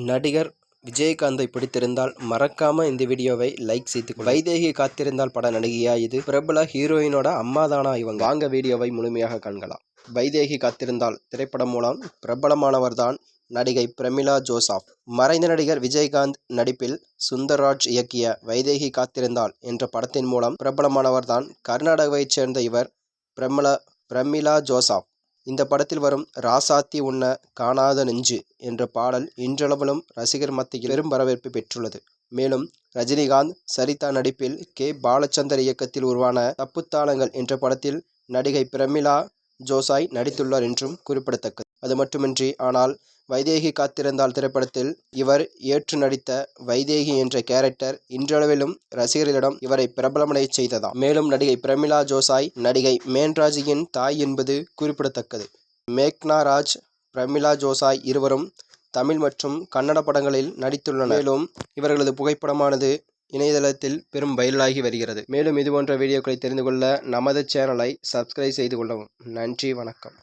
நடிகர் விஜயகாந்தை பிடித்திருந்தால் மறக்காம இந்த வீடியோவை லைக் செய்து வைதேகி காத்திருந்தால் பட நடிகையா இது? பிரபல ஹீரோயினோட அம்மா தானா இவங்க? வாங்க வீடியோவை முழுமையாக காண்கலாம். வைதேகி காத்திருந்தால் திரைப்படம் மூலம் பிரபலமானவர்தான் நடிகை பிரமிளா ஜோசப். மறைந்த நடிகர் விஜயகாந்த் நடிப்பில் சுந்தர்ராஜ் இயக்கிய வைதேகி காத்திருந்தால் என்ற படத்தின் மூலம் பிரபலமானவர்தான் கர்நாடகாவைச் சேர்ந்த இவர் பிரமிளா ஜோசப். இந்த படத்தில் வரும் ராசாத்தி உன்ன காணாத நெஞ்சு என்ற பாடல் இன்றளவிலும் ரசிகர் மத்தியில் பெரும் வரவேற்பு பெற்றுள்ளது. மேலும் ரஜினிகாந்த், சரிதா நடிப்பில் கே. பாலச்சந்தர் இயக்கத்தில் உருவான தப்புத்தாளங்கள் என்ற படத்தில் நடிகை பிரமிளா ஜோசாய் நடித்துள்ளார் என்றும் குறிப்பிடத்தக்கது. அது மட்டுமின்றி ஆனால் வைதேகி காத்திருந்தால் திரைப்படத்தில் இவர் ஏற்று நடித்த வைதேகி என்ற கேரக்டர் இன்றளவிலும் ரசிகர்களிடம் இவரை பிரபலமடைய செய்ததாம். மேலும் நடிகை பிரமிளா ஜோசாய் நடிகை மேன்ராஜியின் தாய் என்பது குறிப்பிடத்தக்கது. மேக்னா ராஜ், பிரமிளா ஜோசாய் இருவரும் தமிழ் மற்றும் கன்னட படங்களில் நடித்துள்ளனர். மேலும் இவர்களது புகைப்படமானது இணையதளத்தில் பெரும் வைரலாகி வருகிறது. மேலும் இதுபோன்ற வீடியோக்களை தெரிந்து கொள்ள நமது சேனலை சப்ஸ்கிரைப் செய்து கொள்ளவும். நன்றி, வணக்கம்.